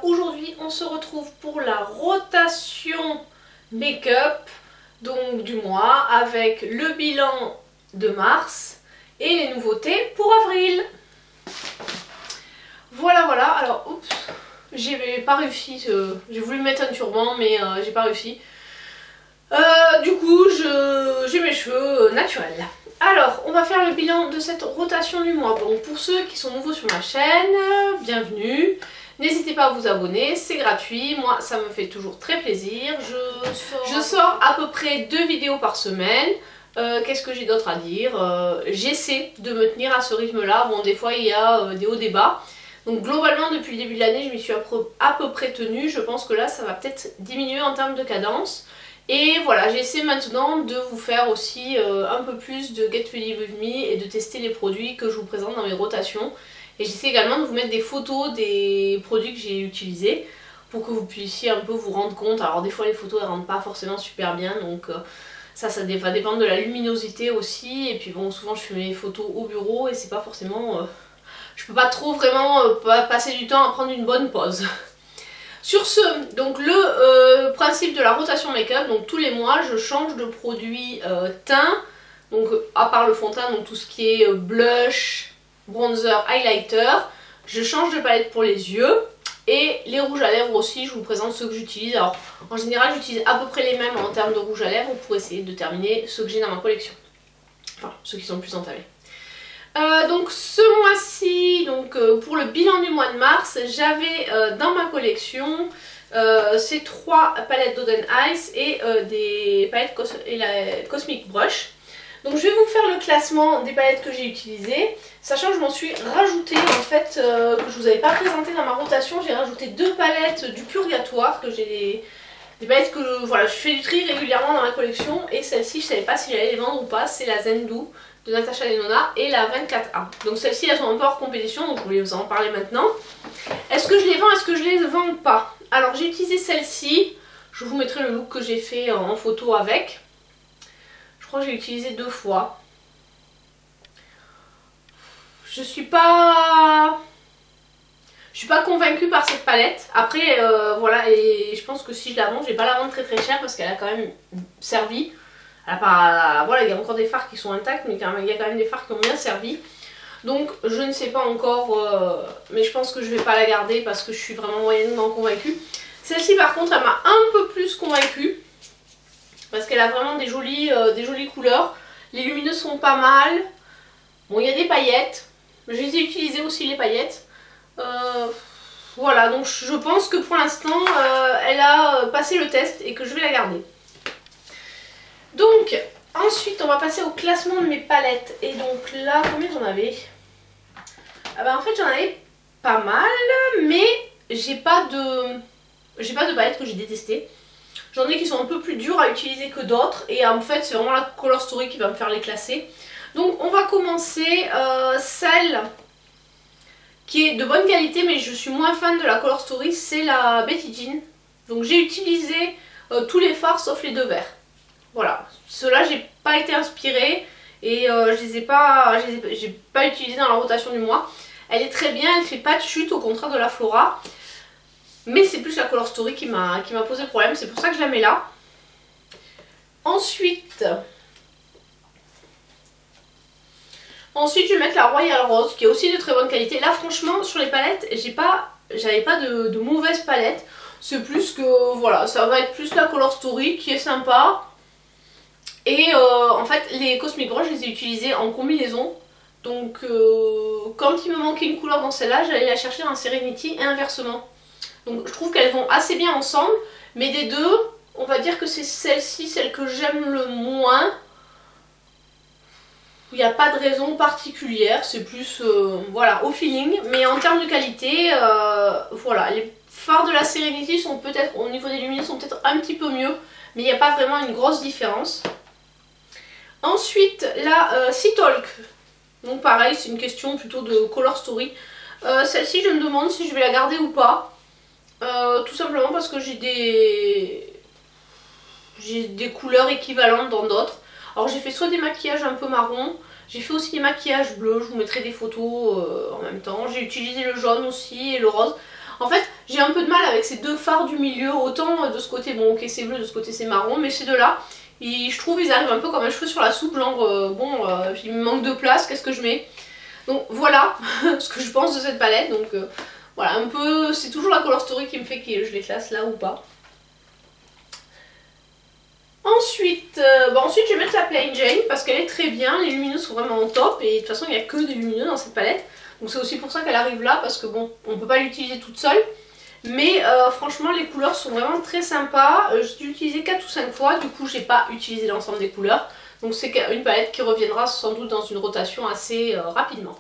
aujourd'hui on se retrouve pour la rotation make-up donc du mois avec le bilan de mars et les nouveautés pour avril. Voilà, alors oups, j'ai pas réussi, j'ai voulu mettre un turban mais j'ai pas réussi. Du coup j'ai mes cheveux naturels. Alors on va faire le bilan de cette rotation du mois. Bon, pour ceux qui sont nouveaux sur ma chaîne, bienvenue. N'hésitez pas à vous abonner, c'est gratuit, moi ça me fait toujours très plaisir. Je sors à peu près 2 vidéos par semaine. Qu'est-ce que j'ai d'autre à dire? J'essaie de me tenir à ce rythme là. Bon, des fois il y a des hauts, des bas. Donc globalement depuis le début de l'année je m'y suis à peu près tenue. Je pense que là ça va peut-être diminuer en termes de cadence. Et voilà, j'essaie maintenant de vous faire aussi un peu plus de Get Ready With Me et de tester les produits que je vous présente dans mes rotations. Et j'essaie également de vous mettre des photos des produits que j'ai utilisés pour que vous puissiez un peu vous rendre compte. Alors des fois les photos elles rendent pas forcément super bien, donc ça va dépendre de la luminosité aussi. Et puis bon, souvent je fais mes photos au bureau et c'est pas forcément... je peux pas trop vraiment passer du temps à prendre une bonne pause. Sur ce, donc le principe de la rotation make-up, donc tous les mois je change de produit teint, donc à part le fond de teint, donc tout ce qui est blush, bronzer, highlighter, je change de palette pour les yeux et les rouges à lèvres aussi, je vous présente ceux que j'utilise. Alors en général j'utilise à peu près les mêmes en termes de rouge à lèvres pour essayer de terminer ceux que j'ai dans ma collection, enfin ceux qui sont le plus entamés. Donc ce mois-ci, pour le bilan du mois de mars, j'avais dans ma collection ces 3 palettes d'Oden Eyes et des palettes Cosmic Brush. Donc je vais vous faire le classement des palettes que j'ai utilisées, sachant que je m'en suis rajouté en fait, que je vous avais pas présenté dans ma rotation. J'ai rajouté 2 palettes du Purgatoire, que j'ai des palettes que voilà, je fais du tri régulièrement dans ma collection, et celle-ci je savais pas si j'allais les vendre ou pas, c'est la Zendu de Natasha Denona et la 24A. Donc celles-ci elles sont un peu hors compétition, donc je voulais vous en parler maintenant. Est-ce que je les vends, est-ce que je les vends pas? Alors j'ai utilisé celle-ci, je vous mettrai le look que j'ai fait en photo avec. Je crois que j'ai utilisé 2 fois. Je suis pas convaincue par cette palette. Après voilà, et je pense que si je la vends, je vais pas la vendre très cher parce qu'elle a quand même servi. Voilà, il y a encore des fards qui sont intacts, mais il y a quand même des fards qui ont bien servi. Donc je ne sais pas encore, mais je pense que je vais pas la garder parce que je suis vraiment moyennement convaincue. Celle-ci par contre elle m'a un peu plus convaincue parce qu'elle a vraiment des jolies couleurs. Les lumineuses sont pas mal. Bon, il y a des paillettes, je les ai utilisées aussi les paillettes. Voilà, donc je pense que pour l'instant elle a passé le test et que je vais la garder. Donc, ensuite on va passer au classement de mes palettes. Et donc là, combien j'en avais? En fait j'en avais pas mal, mais j'ai pas de palettes que j'ai détestées. J'en ai qui sont un peu plus dures à utiliser que d'autres. Et en fait c'est vraiment la Color Story qui va me faire les classer. Donc on va commencer celle qui est de bonne qualité, mais je suis moins fan de la Color Story, c'est la Betty Jean. Donc j'ai utilisé tous les fards sauf les 2 verts. Voilà, ceux-là j'ai pas été inspirée et j'ai pas utilisé dans la rotation du mois. Elle est très bien, elle fait pas de chute au contraire de la Flora. Mais c'est plus la Color Story qui m'a posé problème, c'est pour ça que je la mets là. Ensuite je vais mettre la Royal Rose qui est aussi de très bonne qualité. Là franchement sur les palettes, j'avais pas de mauvaises palettes. C'est plus que voilà, ça va être plus la Color Story qui est sympa. Et en fait les Cosmic Brush je les ai utilisés en combinaison. Donc quand il me manquait une couleur dans celle-là, j'allais la chercher en Serenity et inversement. Donc je trouve qu'elles vont assez bien ensemble. Mais des deux, on va dire que c'est celle-ci, celle que j'aime le moins. Il n'y a pas de raison particulière, c'est plus voilà, au feeling. Mais en termes de qualité, voilà, les fards de la Serenity sont peut-être, au niveau des lumineux, sont peut-être un petit peu mieux. Mais il n'y a pas vraiment une grosse différence. Ensuite, la Sea Talk. Donc pareil, c'est une question plutôt de Color Story. Celle-ci, je me demande si je vais la garder ou pas. Tout simplement parce que j'ai des couleurs équivalentes dans d'autres. Alors j'ai fait soit des maquillages un peu marron, j'ai fait aussi des maquillages bleus, je vous mettrai des photos en même temps. J'ai utilisé le jaune aussi et le rose. En fait, J'ai un peu de mal avec ces deux fards du milieu, autant de ce côté, bon ok c'est bleu, de ce côté c'est marron, mais ces deux-là, je trouve ils arrivent un peu comme un cheveu sur la soupe, genre il me manque de place, qu'est-ce que je mets? Donc voilà ce que je pense de cette palette, donc voilà, un peu, c'est toujours la Color Story qui me fait que je les classe là ou pas. Ensuite, ensuite je vais mettre la Plain Jane parce qu'elle est très bien, les lumineux sont vraiment au top et de toute façon il n'y a que des lumineux dans cette palette. Donc c'est aussi pour ça qu'elle arrive là parce que bon, on ne peut pas l'utiliser toute seule. Mais franchement les couleurs sont vraiment très sympas, j'ai dû l'utiliser 4 ou 5 fois, du coup j'ai pas utilisé l'ensemble des couleurs. Donc c'est une palette qui reviendra sans doute dans une rotation assez rapidement.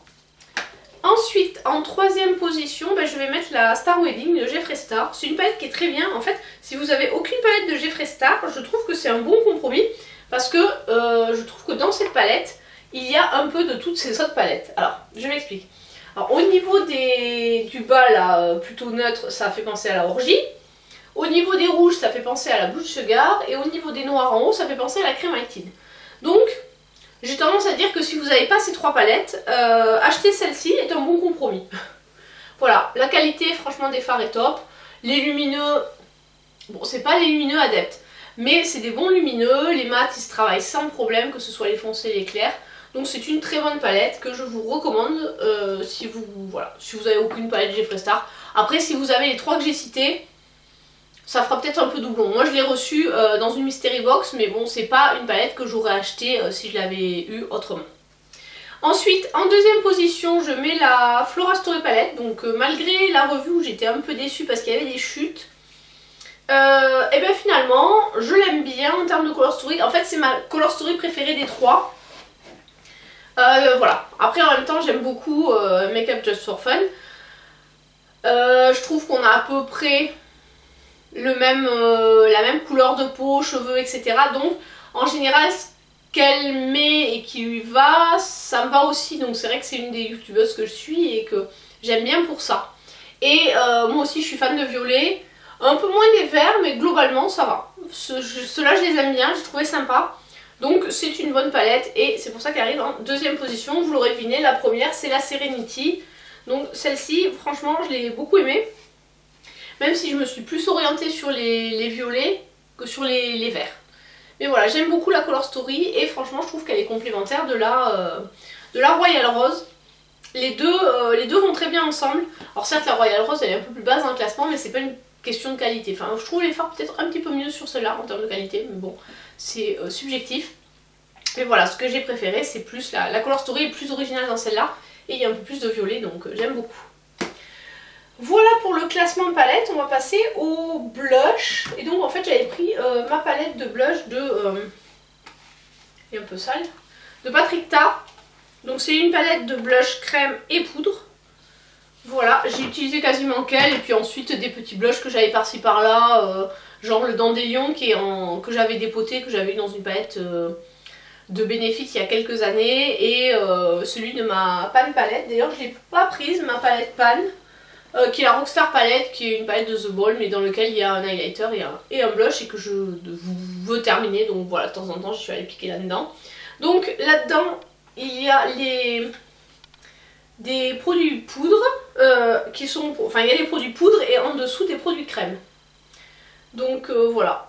Ensuite, en troisième position, je vais mettre la Star Wedding de Jeffree Star. C'est une palette qui est très bien. En fait, si vous avez aucune palette de Jeffree Star, je trouve que c'est un bon compromis. Parce que je trouve que dans cette palette, il y a un peu de toutes ces autres palettes. Alors, je m'explique. Alors, au niveau du bas, là, plutôt neutre, ça fait penser à la Orgie. Au niveau des rouges, ça fait penser à la Blood Sugar. Et au niveau des noirs en haut, ça fait penser à la Crème Liquide. Donc, j'ai tendance à dire que si vous n'avez pas ces trois palettes, acheter celle-ci est un bon compromis. Voilà, la qualité franchement des fards est top. Les lumineux, bon c'est pas les lumineux adeptes, mais c'est des bons lumineux. Les mats ils se travaillent sans problème, que ce soit les foncés et les clairs. Donc c'est une très bonne palette que je vous recommande si vous avez aucune palette Jeffree Star. Après si vous avez les trois que j'ai cités, ça fera peut-être un peu doublon. Moi je l'ai reçue dans une mystery box, mais bon c'est pas une palette que j'aurais achetée si je l'avais eu autrement. Ensuite en deuxième position je mets la Flora Story palette. Donc malgré la revue où j'étais un peu déçue parce qu'il y avait des chutes, et bien finalement je l'aime bien en termes de Color Story. En fait c'est ma Color Story préférée des trois. Voilà, après en même temps j'aime beaucoup Make Up Just For Fun. Je trouve qu'on a à peu près la même couleur de peau, cheveux, etc. Donc en général ce qu'elle met et qui lui va, ça me va aussi. Donc c'est vrai que c'est une des youtubeuses que je suis et que j'aime bien pour ça. Et moi aussi je suis fan de violet, un peu moins les verts mais globalement ça va. Ceux-là je les aime bien, j'ai trouvé sympa. Donc c'est une bonne palette et c'est pour ça qu'elle arrive en deuxième position. Vous l'aurez deviné, la première c'est la Serenity. Donc celle-ci franchement je l'ai beaucoup aimée. Même si je me suis plus orientée sur les violets que sur les verts. Mais voilà, j'aime beaucoup la Color Story et franchement je trouve qu'elle est complémentaire de la Royal Rose. Les deux vont très bien ensemble. Alors certes la Royal Rose elle est un peu plus basse dans le classement mais c'est pas une question de qualité. Enfin je trouve les fards peut-être un petit peu mieux sur celle-là en termes de qualité. Mais bon, c'est subjectif. Mais voilà, ce que j'ai préféré c'est plus la Color Story est plus originale dans celle-là. Et il y a un peu plus de violet donc j'aime beaucoup. Voilà pour le classement palette, on va passer au blush. Et donc en fait j'avais pris ma palette de blush elle est un peu sale, de Patrick Ta. Donc c'est une palette de blush crème et poudre. Voilà, j'ai utilisé quasiment qu'elle et puis ensuite des petits blushs que j'avais par-ci par-là, genre le Dandelion que j'avais dépoté, que j'avais eu dans une palette de Benefit il y a quelques années. Et celui de ma Pan palette, d'ailleurs je ne l'ai pas prise, ma palette Pan. Qui est la Rockstar palette, qui est une palette de The Ball, mais dans lequel il y a un highlighter et un blush et que je veux terminer. Donc voilà, de temps en temps je suis allée piquer là-dedans. Donc là-dedans, il y a des produits poudre qui sont... Enfin, il y a des produits poudre et en dessous des produits crème. Donc voilà.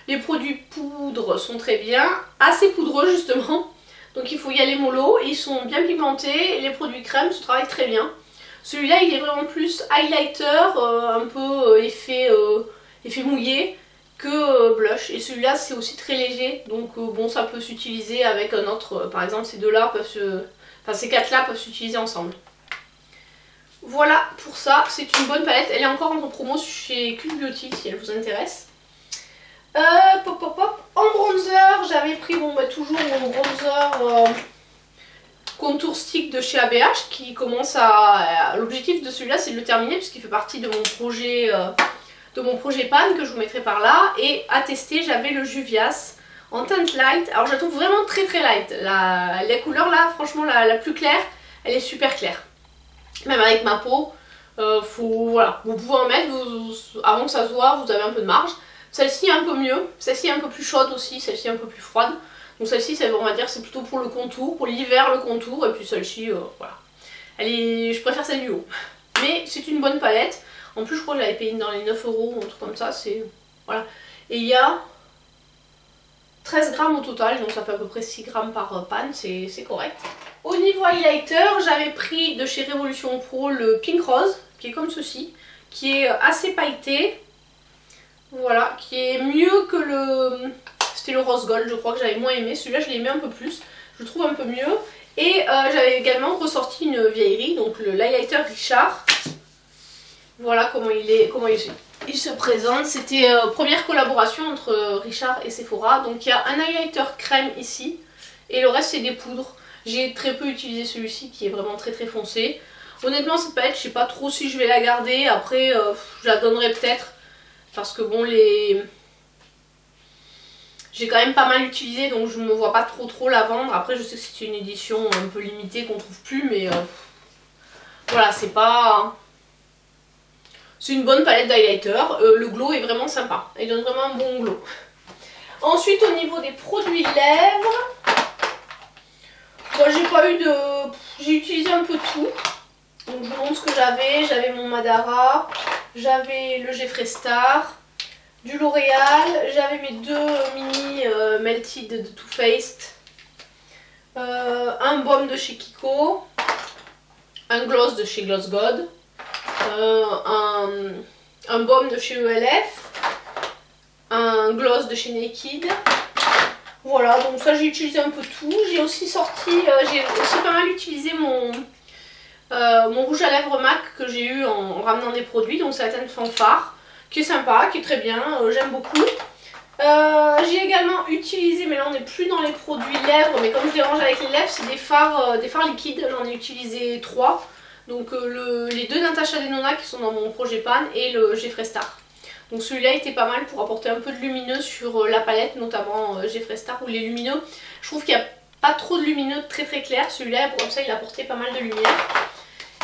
Les produits poudre sont très bien, assez poudreux justement. Donc il faut y aller mollo, ils sont bien pigmentés. Les produits crème se travaillent très bien. Celui-là il est vraiment plus highlighter, un peu effet mouillé que blush. Et celui-là c'est aussi très léger, donc bon ça peut s'utiliser avec un autre. Par exemple ces deux-là ces quatre-là peuvent s'utiliser ensembre. Voilà pour ça, c'est une bonne palette. Elle est encore en promo chez Cult Beauty si elle vous intéresse. En bronzer, j'avais pris toujours mon bronzer... contour stick de chez ABH qui commence à... L'objectif de celui-là c'est de le terminer puisqu'il fait partie de mon projet pan que je vous mettrai par là. Et à tester j'avais le Juvias en teinte light. Alors je la trouve vraiment très très light. La couleur là franchement la plus claire elle est super claire. Même avec ma peau voilà, vous pouvez en mettre avant que ça se voit, vous avez un peu de marge. Celle-ci est un peu mieux, celle-ci est un peu plus chaude aussi, celle-ci est un peu plus froide. Donc celle-ci, on va dire, c'est plutôt pour le contour, pour l'hiver le contour, et puis celle-ci, voilà. Je préfère celle du haut. Mais c'est une bonne palette. En plus je crois que je l'avais payé dans les 9 € ou un truc comme ça. Voilà. Et il y a 13 grammes au total, donc ça fait à peu près 6 grammes par pan, c'est correct. Au niveau highlighter, j'avais pris de chez Révolution Pro le Pink Rose, qui est comme ceci, qui est assez pailleté. Voilà, qui est mieux que le... C'était le Rose Gold, je crois que j'avais moins aimé. Celui-là, je l'ai aimé un peu plus, je le trouve un peu mieux. Et j'avais également ressorti une vieillerie, donc l'highlighter Richard. Voilà comment il se présente. C'était première collaboration entre Richard et Sephora. Donc il y a un highlighter crème ici et le reste c'est des poudres. J'ai très peu utilisé celui-ci qui est vraiment très foncé. Honnêtement cette palette je sais pas trop si je vais la garder. Après je la donnerai peut-être parce que bon j'ai quand même pas mal utilisé donc je ne me vois pas trop la vendre. Après je sais que c'est une édition un peu limitée qu'on trouve plus mais voilà c'est pas... C'est une bonne palette d'highlighter, le glow est vraiment sympa, il donne vraiment un bon glow. Ensuite au niveau des produits lèvres, moi j'ai pas eu de... J'ai utilisé un peu tout. Donc je vous montre ce que j'avais mon Madara, j'avais le Jeffree Star, du L'Oréal, j'avais mes deux mini Melted de Too Faced, un baume de chez Kiko, un gloss de chez Gloss God. Un baume de chez ELF, un gloss de chez Naked. Voilà, donc ça j'ai utilisé un peu tout. J'ai aussi pas mal utilisé mon rouge à lèvres MAC que j'ai eu en ramenant des produits. Donc ça va être un fanfare qui est sympa, qui est très bien, j'aime beaucoup. J'ai également utilisé, mais là on n'est plus dans les produits lèvres, mais comme je les range avec les lèvres, c'est des fards liquides. J'en ai utilisé 3. Donc les deux Natasha Denona qui sont dans mon projet pan et le Jeffree Star. Donc celui-là était pas mal pour apporter un peu de lumineux sur la palette, notamment Jeffree Star ou les lumineux. Je trouve qu'il n'y a pas trop de lumineux très clairs. Celui-là, comme ça, il apportait pas mal de lumière.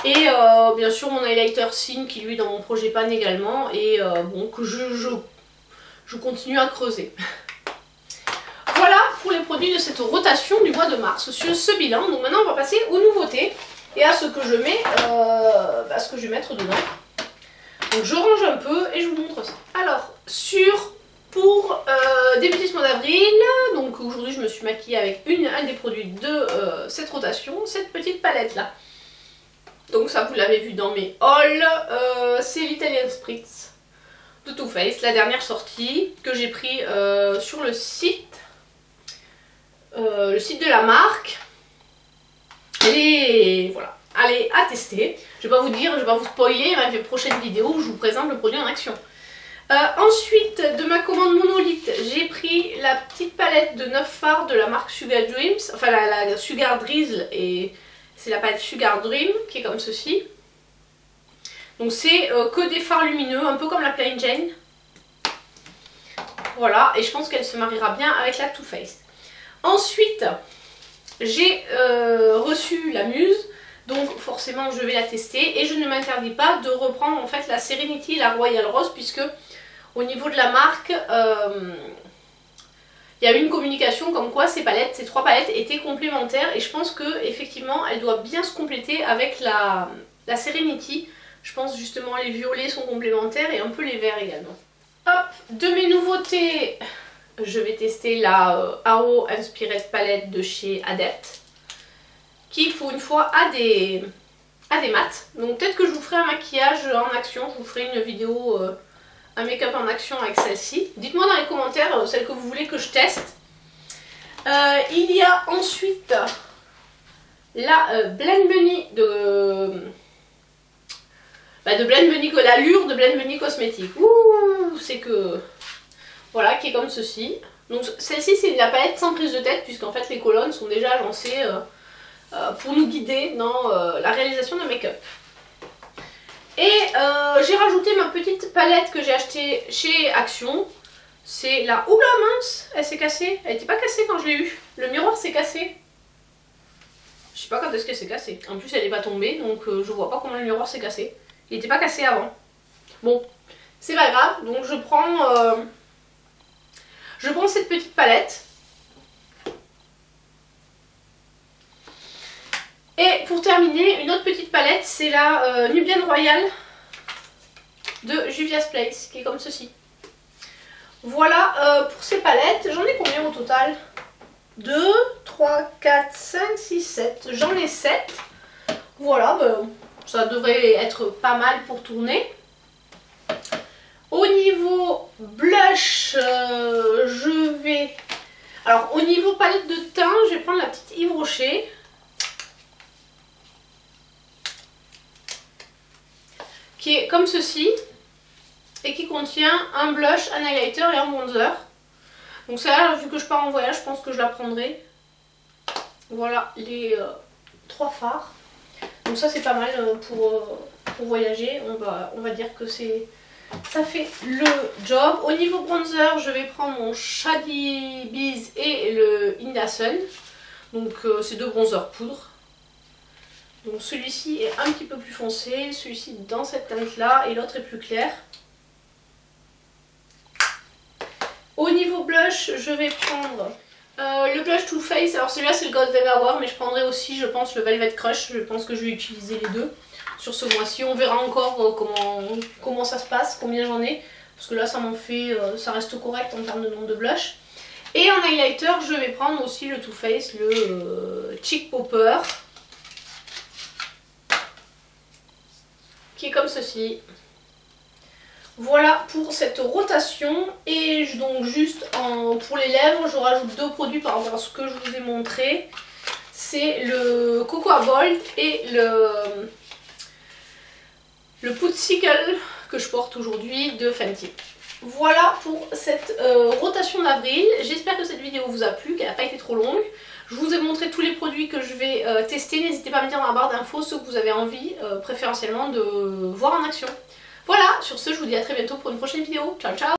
Et bien sûr mon highlighter Sim qui lui est dans mon projet pan également. Et bon, que je continue à creuser. Voilà pour les produits de cette rotation du mois de mars sur ce bilan. Donc maintenant on va passer aux nouveautés. Et à ce que je mets, ce que je vais mettre dedans. Donc je range un peu et je vous montre ça. Alors, pour débuter ce mois d'avril, donc aujourd'hui je me suis maquillée avec un des produits de cette rotation, cette petite palette là. Donc ça vous l'avez vu dans mes hauls, c'est l'Italian Spritz de Too Faced, la dernière sortie que j'ai pris sur le site de la marque. Et voilà, allez à tester. Je vais pas vous dire, je vais pas vous spoiler ma prochaine vidéo où je vous présente le produit en action. Ensuite, de ma commande monolithe, j'ai pris la petite palette de 9 fards de la marque Sugar Dreams, enfin la Sugar Drizzle, et c'est la palette Sugar Dream qui est comme ceci. Donc c'est que des fards lumineux, un peu comme la Plain Jane. Voilà, et je pense qu'elle se mariera bien avec la Too Faced. Ensuite, j'ai reçu la Muse, donc forcément je vais la tester et je ne m'interdis pas de reprendre en fait la Serenity et la Royal Rose puisque au niveau de la marque il y a eu une communication comme quoi ces trois palettes étaient complémentaires et je pense que effectivement elles doivent bien se compléter avec la Serenity. Je pense justement les violets sont complémentaires et un peu les verts également. Hop, de mes nouveautés, je vais tester la AO Inspired Palette de chez Adept, qui pour une fois a des mats. Donc peut-être que je vous ferai un maquillage en action, je vous ferai une vidéo, un make-up en action avec celle-ci. Dites-moi dans les commentaires celle que vous voulez que je teste. Il y a ensuite la Blend Bunny de Blend Bunny, l'allure de Blend Bunny Cosmétique. Ouh, c'est que... Voilà, qui est comme ceci. Donc celle-ci c'est la palette sans prise de tête puisqu'en fait les colonnes sont déjà agencées pour nous guider dans la réalisation de make-up. Et j'ai rajouté ma petite palette que j'ai achetée chez Action. C'est la... Oula mince, elle s'est cassée. Elle n'était pas cassée quand je l'ai eue. Le miroir s'est cassé. Je sais pas quand est-ce qu'elle s'est cassée. En plus elle n'est pas tombée donc je vois pas comment le miroir s'est cassé. Il n'était pas cassé avant. Bon, c'est pas grave. Donc je prends cette petite palette. Et pour terminer, une autre petite palette, c'est la Nubian Royal de Juvia's Place, qui est comme ceci. Voilà pour ces palettes. J'en ai combien au total? 2, 3, 4, 5, 6, 7. J'en ai 7. Voilà, ça devrait être pas mal pour tourner. Au niveau blush, je vais... Alors au niveau palette de teint, je vais prendre la petite Yves Rocher. Qui est comme ceci. Et qui contient un blush, un highlighter et un bronzer. Donc celle-là, vu que je pars en voyage, je pense que je la prendrai. Voilà les 3 fards. Donc ça c'est pas mal pour voyager. On va dire que ça fait le job. Au niveau bronzer, je vais prendre mon Shady Bees et le Inda Sun. Donc c'est 2 bronzers poudre. Donc celui-ci est un petit peu plus foncé, celui-ci dans cette teinte là et l'autre est plus clair. Au niveau blush, je vais prendre le blush Too Faced. Alors celui-là c'est le Golden Hour, mais je prendrai aussi je pense le Velvet Crush. Je pense que je vais utiliser les deux sur ce mois-ci. On verra encore comment ça se passe, combien j'en ai. Parce que là ça m'en fait, ça reste correct en termes de nombre de blush. Et en highlighter, je vais prendre aussi le Too Faced, le Cheek Popper. Qui est comme ceci. Voilà pour cette rotation. Et donc juste pour les lèvres, je rajoute 2 produits par rapport à ce que je vous ai montré. C'est le Cocoa Bold et le Pootsicle que je porte aujourd'hui de Fenty. Voilà pour cette rotation d'avril. J'espère que cette vidéo vous a plu, qu'elle n'a pas été trop longue. Je vous ai montré tous les produits que je vais tester. N'hésitez pas à me dire dans la barre d'infos ceux que vous avez envie préférentiellement de voir en action. Voilà, sur ce, je vous dis à très bientôt pour une prochaine vidéo. Ciao, ciao!